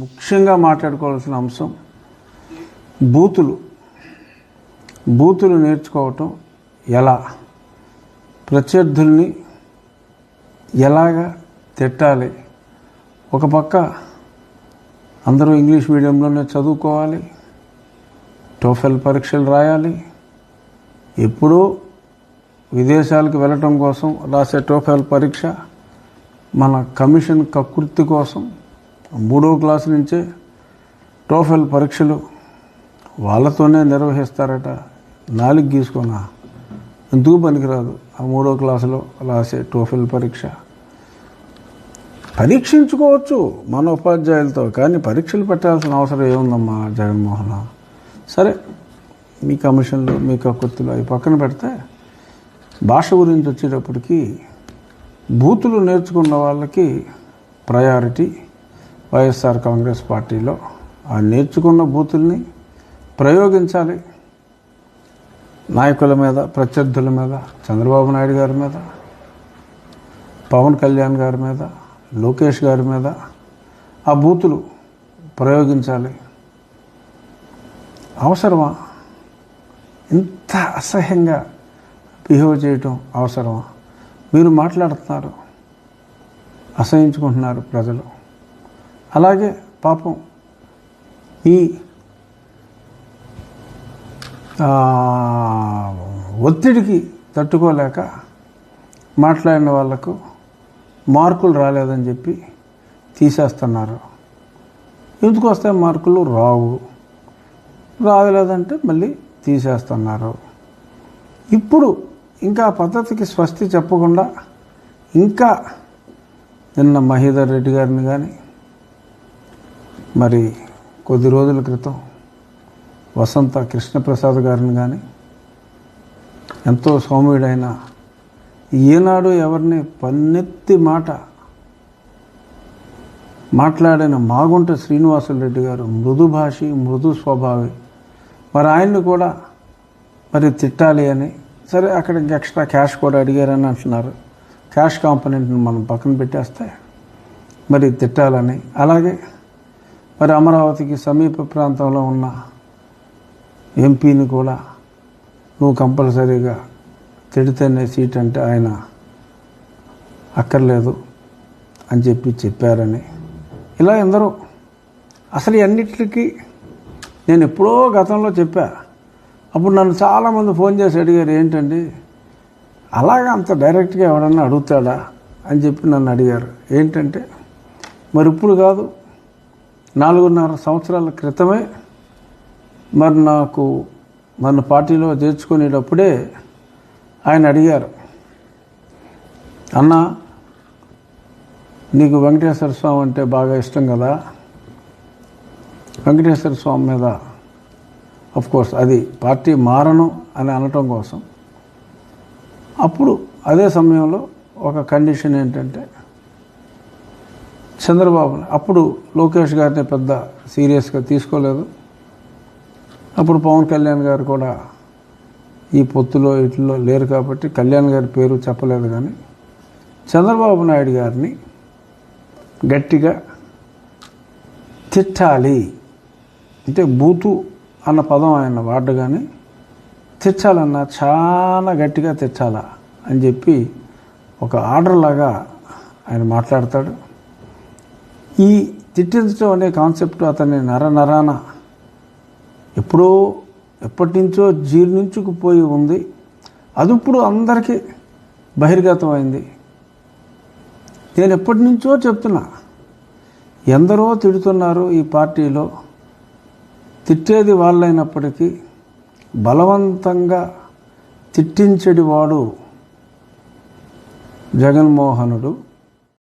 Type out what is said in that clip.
ముఖ్యంగా మాట్లాడుకోవాల్సిన అంశం బూతులు నేర్చుకోవటం ఎలా, ప్రత్యర్థుల్ని ఎలాగా తిట్టాలి. ఒక పక్క అందరూ ఇంగ్లీష్ మీడియంలోనే చదువుకోవాలి, టోఫెల్ పరీక్షలు రాయాలి, ఎప్పుడూ విదేశాలకు వెళ్ళటం కోసం రాసే టోఫెల్ పరీక్ష మన కమిషన్ కకృతి కోసం 3వ క్లాసు నుంచే టోఫెల్ పరీక్షలు వాళ్ళతోనే నిర్వహిస్తారట. నాలుగు గీసుకున్నా ఎందుకు పనికిరాదు ఆ 3వ క్లాసులో రాసే టోఫెల్ పరీక్ష. పరీక్షించుకోవచ్చు మన ఉపాధ్యాయులతో, కానీ పరీక్షలు పెట్టాల్సిన అవసరం ఏముందమ్మా జగన్మోహన్. సరే, మీ కమిషన్లు మీ కకృతులు అవి పక్కన పెడితే భాష గురించి వచ్చేటప్పటికి బూతులు నేర్చుకున్న వాళ్ళకి ప్రయారిటీ వైఎస్ఆర్ కాంగ్రెస్ పార్టీలో. ఆ నేర్చుకున్న బూతుల్ని ప్రయోగించాలి నాయకుల మీద, ప్రత్యర్థుల మీద, చంద్రబాబు నాయుడు గారి మీద, పవన్ కళ్యాణ్ గారి మీద, లోకేష్ గారి మీద ఆ బూతులు ప్రయోగించాలి. అవసరమా? ఇంత అసహ్యంగా బిహేవ్ చేయటం అవసరమా? మీరు మాట్లాడుతున్నారు, అసహించుకుంటున్నారు ప్రజలు. అలాగే పాపం ఈ ఒత్తిడికి తట్టుకోలేక మాట్లాడిన వాళ్లకు మార్కులు రాలేదని చెప్పి తీసేస్తున్నారు. ఎందుకు వస్తాయి మార్కులు? రాలేదంటే మళ్ళీ తీసేస్తున్నారు. ఇప్పుడు ఇంకా పద్ధతికి స్వస్తి చెప్పకుండా ఇంకా నిన్న మహీధర్ రెడ్డి గారిని కానీ, మరి కొద్ది రోజుల క్రితం వసంత కృష్ణప్రసాద్ గారిని కానీ, ఎంతో సౌమ్యుడైన ఈనాడు ఎవరిని పన్నెత్తి మాట్లాడిన మాగుంట శ్రీనివాసులరెడ్డి గారు మృదుభాషి, మృదు స్వభావి. మరి ఆయన్ని కూడా మరి తిట్టాలి అని, సరే అక్కడికి ఎక్స్ట్రా క్యాష్ కూడా అడిగారని అంటున్నారు. క్యాష్ కాంపోనెంట్ని మనం పక్కన పెట్టేస్తే మరి తిట్టాలని. అలాగే మరి అమరావతికి సమీప ప్రాంతంలో ఉన్న ఎంపీని కూడా నువ్వు కంపల్సరీగా తిడితేనే సీట్ అంటే ఆయన అక్కర్లేదు అని చెప్పారని. ఇలా ఎందరో. అసలు అన్నిటికీ నేను ఎప్పుడో గతంలో చెప్పా. అప్పుడు నన్ను చాలామంది ఫోన్ చేసి అడిగారు, ఏంటండి అలాగా అంత డైరెక్ట్గా ఎవడన్నా అడుగుతాడా అని చెప్పి నన్ను అడిగారు. ఏంటంటే మరి ఇప్పుడు కాదు, 4.5 సంవత్సరాల క్రితమే మరి నన్ను పార్టీలో చేర్చుకునేటప్పుడే ఆయన అడిగారు, అన్న నీకు వెంకటేశ్వర స్వామి అంటే బాగా ఇష్టం కదా, వెంకటేశ్వర స్వామి మీద కోర్స్ అది పార్టీ మారను అని అనటం కోసం. అప్పుడు అదే సమయంలో ఒక కండిషన్ ఏంటంటే చంద్రబాబుని, అప్పుడు లోకేష్ గారిని పెద్ద సీరియస్గా తీసుకోలేదు. అప్పుడు పవన్ కళ్యాణ్ గారు కూడా ఈ పొత్తులో ఇట్లో లేరు కాబట్టి కళ్యాణ్ గారి పేరు చెప్పలేదు. కానీ చంద్రబాబు నాయుడు గారిని గట్టిగా తిట్టాలి అంటే బూతు అన్న పదం ఆయన వాడు, కానీ తిట్టాలన్నా చాలా గట్టిగా తిట్టాలా అని చెప్పి ఒక ఆర్డర్ లాగా ఆయన మాట్లాడతాడు. ఈ తిట్టించడం అనే కాన్సెప్ట్ అతని నరాన ఎప్పటి నుంచో జీర్ణించుకుపోయి ఉంది. అది ఇప్పుడు అందరికీ బహిర్గతం అయింది. నేను ఎప్పటి నుంచో చెప్తున్నా, ఎందరో తిడుతున్నారు ఈ పార్టీలో. తిట్టేది వాళ్ళైనప్పటికీ బలవంతంగా తిట్టించేవాడు జగన్మోహనుడు.